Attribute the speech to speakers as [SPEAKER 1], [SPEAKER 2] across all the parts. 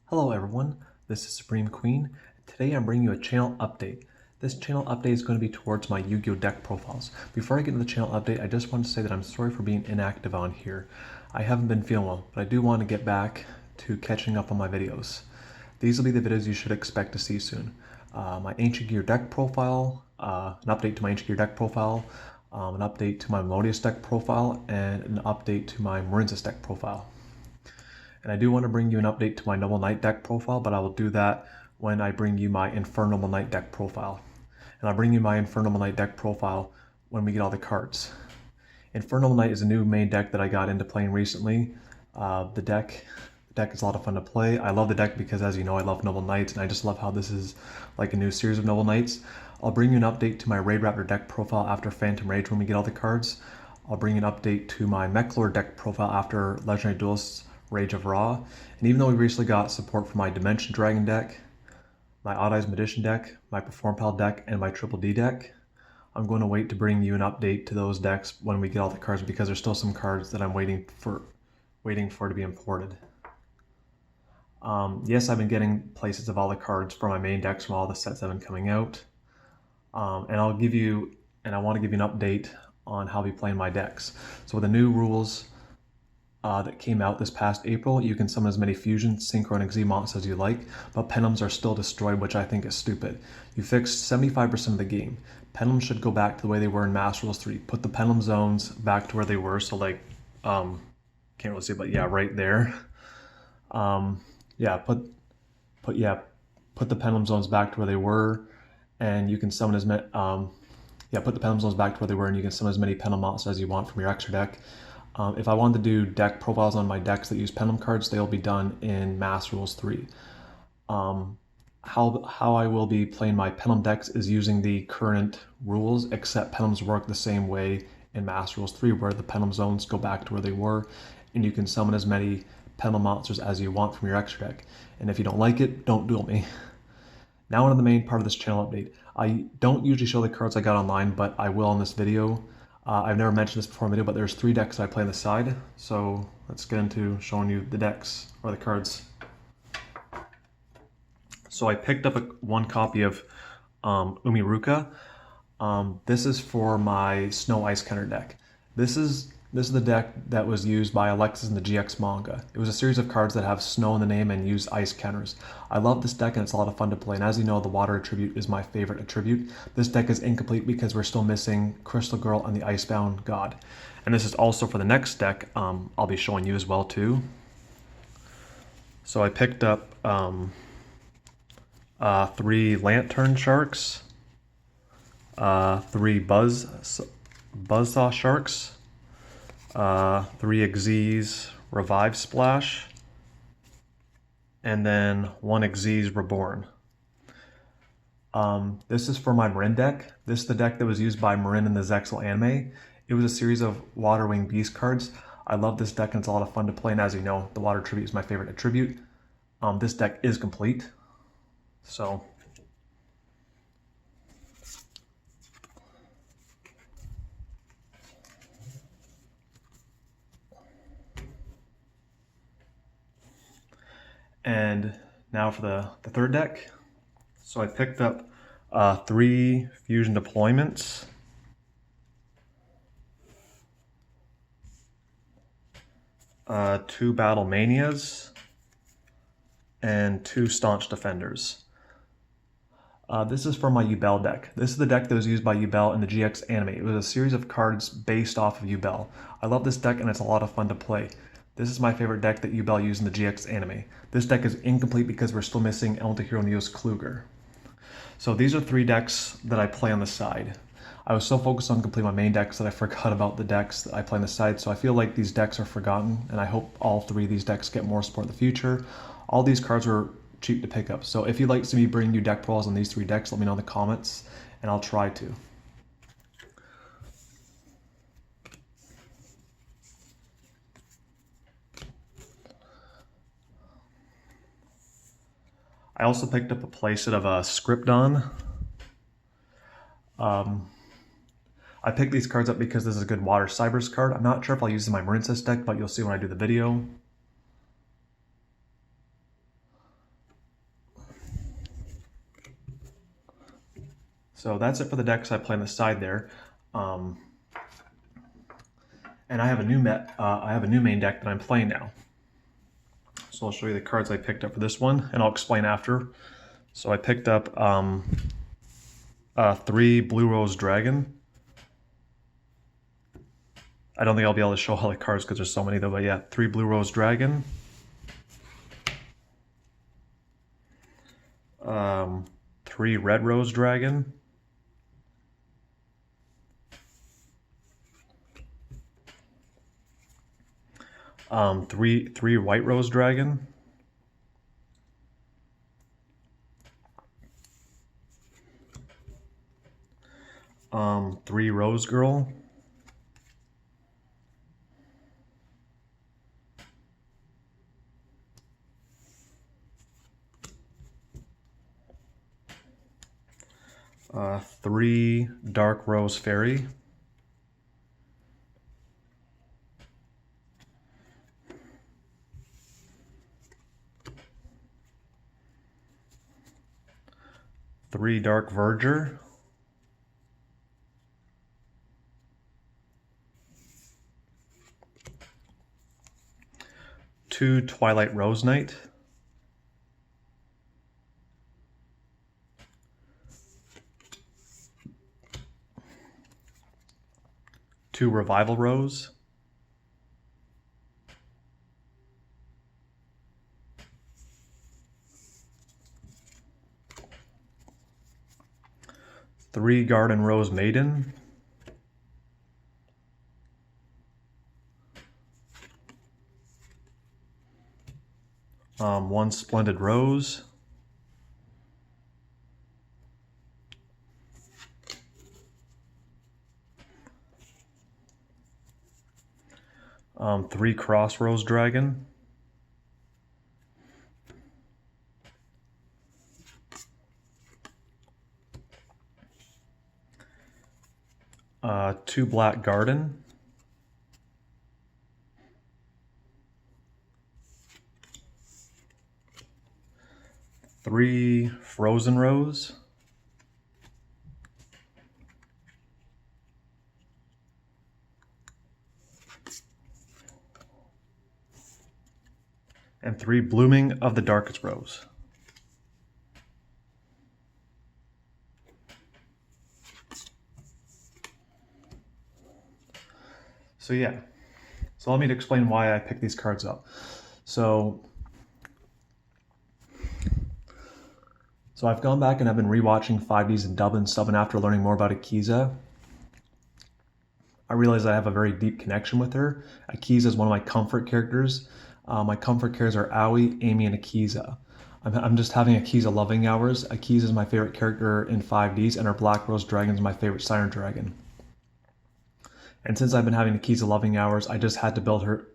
[SPEAKER 1] Hello everyone, this is Supreme Queen. Today I'm bringing you a channel update. This channel update is going to be towards my Yu-Gi-Oh deck profiles. Before I get into the channel update, I just want to say that I'm sorry for being inactive on here. I haven't been feeling well, but I do want to get back to catching up on my videos. These will be the videos you should expect to see soon. My Ancient Gear deck profile, an update to my Ancient Gear deck profile, an update to my Melodious deck profile, and an update to my Marinsys deck profile. And I do want to bring you an update to my Noble Knight deck profile, but I will do that when I bring you my Infernal Knight deck profile. And I'll bring you my Infernal Knight deck profile when we get all the cards. Infernal Knight is a new main deck that I got into playing recently. The deck is a lot of fun to play. I love the deck because, as you know, I love Noble Knights, and I just love how this is like a new series of Noble Knights. I'll bring you an update to my Raid Raptor deck profile after Phantom Rage when we get all the cards. I'll bring you an update to my Mechlord deck profile after Legendary Duelists Rage of Ra. And even though we recently got support for my Dimension Dragon deck, my Odd Eyes Magician deck, my Perform Pal deck, and my Triple D deck, I'm going to wait to bring you an update to those decks when we get all the cards, because there's still some cards that I'm waiting for to be imported. Yes, I've been getting places of all the cards for my main decks from all the sets that have been coming out. And I want to give you an update on how I'll be playing my decks. So with the new rules that came out this past April, you can summon as many Fusion, Synchro, and Xyz monsters as you like, but Penums are still destroyed, which I think is stupid. You fixed 75% of the game. Penums should go back to the way they were in Master Rules 3. Put the Penum zones back to where they were, so like, can't really see it, but yeah, right there. Yeah, put the Penum zones back to where they were, and you can summon as many, put the Penum zones back to where they were, and you can summon as many Penum monsters as you want from your extra deck. If I wanted to do deck profiles on my decks that use Penum cards, they'll be done in Master Rules 3. How I will be playing my Penum decks is using the current rules, except Penums work the same way in Master Rules 3, where the Penum zones go back to where they were, and you can summon as many Penum monsters as you want from your extra deck. And if you don't like it, don't duel me. Now into the main part of this channel update. I don't usually show the cards I got online, but I will in this video. I've never mentioned this before in the video, but there's 3 decks that I play on the side. So let's get into showing you the decks, or the cards. So I picked up one copy of Umiruka. This is for my Snow Ice Counter deck. This is the deck that was used by Alexis in the GX manga. It was a series of cards that have snow in the name and use ice counters. I love this deck and it's a lot of fun to play, and as you know, the water attribute is my favorite attribute. This deck is incomplete because we're still missing Crystal Girl and the Icebound God. And this is also for the next deck I'll be showing you as well too. So I picked up 3 Lantern Sharks, 3 Buzzsaw Sharks, 3 Xyz Revive Splash, and then 1 Xyz Reborn. This is for my Marin deck. This is the deck that was used by Marin in the Zexal anime. It was a series of Water Wing Beast cards. I love this deck and it's a lot of fun to play, and as you know, the water attribute is my favorite attribute. This deck is complete. So and now for the third deck. So I picked up 3 Fusion Deployments, 2 Battle Manias, and 2 Staunch Defenders. This is for my Yubel deck. This is the deck that was used by Yubel in the GX anime. It was a series of cards based off of Yubel. I love this deck and it's a lot of fun to play. This is my favorite deck that Yubel used in the GX anime. This deck is incomplete because we're still missing Elemental Hero Neos Kluger. So these are 3 decks that I play on the side. I was so focused on completing my main decks that I forgot about the decks that I play on the side, so I feel like these decks are forgotten, and I hope all 3 of these decks get more support in the future. All these cards were cheap to pick up, so if you'd like to see me bring you deck profiles on these 3 decks, let me know in the comments, and I'll try to. I also picked up a playset of Scripton. I picked these cards up because this is a good Water Cybers card. I'm not sure if I'll use it in my Marinsys deck, but you'll see when I do the video. So that's it for the decks I play on the side there. And I have a new main deck that I'm playing now. So I'll show you the cards I picked up for this one, and I'll explain after. So I picked up 3 Blue Rose Dragon. I don't think I'll be able to show all the cards because there's so many though, but yeah, 3 Blue Rose Dragon. 3 Red Rose Dragon. 3 White Rose Dragon. 3 Rose Girl. 3 Dark Rose Fairy. 3 Dark Verger. 2 Twilight Rose Knight. 2 Revival Rose. 3 Garden Rose Maiden. 1 Splendid Rose. 3 Cross Rose Dragon. 2 Black Garden. 3 Frozen Rose. 3 Blooming of the Darkest Rose. So yeah, so let me explain why I picked these cards up. So I've gone back and I've been rewatching 5Ds and dub and stuff, and after learning more about Akiza, I realized I have a very deep connection with her. Akiza is one of my comfort characters. My comfort characters are Aoi, Amy, and Akiza. I'm just having Akiza loving hours. Akiza is my favorite character in 5Ds, and her Black Rose Dragon is my favorite Siren Dragon. And since I've been having Akiza loving hours, I just had to build her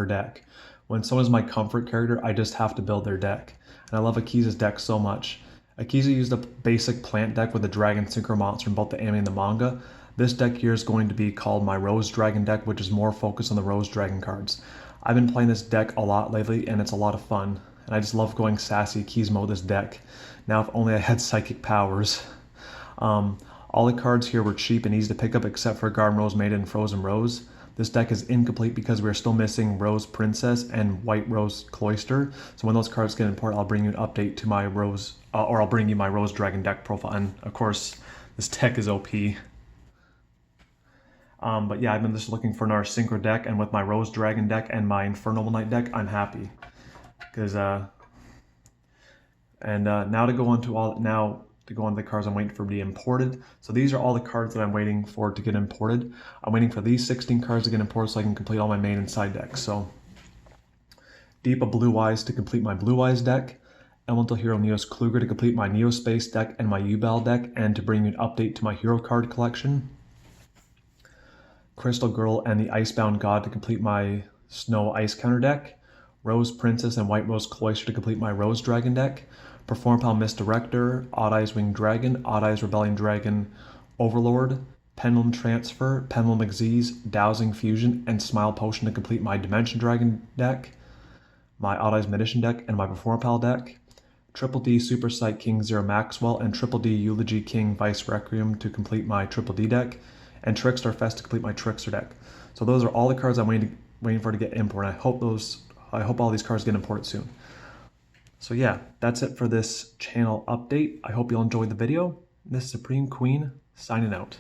[SPEAKER 1] deck. When someone's my comfort character, I just have to build their deck. And I love Akiza's deck so much. Akiza used a basic plant deck with a dragon synchro monster in both the anime and the manga. This deck here is going to be called my Rose Dragon deck, which is more focused on the Rose Dragon cards. I've been playing this deck a lot lately, and it's a lot of fun. And I just love going sassy Akiza with this deck. Now, if only I had psychic powers. All the cards here were cheap and easy to pick up except for Garden Rose Maiden and Frozen Rose. This deck is incomplete because we're still missing Rose Princess and White Rose Cloister. So when those cards get imported, I'll bring you an update to my Rose, or I'll bring you my Rose Dragon deck profile. And of course, this deck is OP. But yeah, I've been just looking for another Synchro deck, and with my Rose Dragon deck and my Infernal Knight deck, I'm happy. Because, now to go on to the cards I'm waiting for to be imported. So these are all the cards that I'm waiting for to get imported. I'm waiting for these 16 cards to get imported so I can complete all my main and side decks. So Deepa Blue Eyes to complete my Blue Eyes deck, Elemental Hero Neos Kluger to complete my Neo Space deck and my Yubel deck, and to bring you an update to my hero card collection. Crystal Girl and the Icebound God to complete my Snow Ice Counter deck. Rose Princess and White Rose Cloister to complete my Rose Dragon deck. Performapal Misdirector, Odd Eyes Winged Dragon, Odd Eyes Rebellion Dragon Overlord, Pendulum Transfer, Pendulum Xyz, Dowsing Fusion, and Smile Potion to complete my Dimension Dragon deck, my Odd Eyes Magician deck, and my Performapal deck. Triple D Super Sight King Zero Maxwell, and Triple D Eulogy King Vice Requiem to complete my Triple D deck, and Trickster Fest to complete my Trickster deck. So those are all the cards I'm waiting for to get imported. I hope all these cards get imported soon. So yeah, that's it for this channel update. I hope you all enjoyed the video. This is Supreme Queen signing out.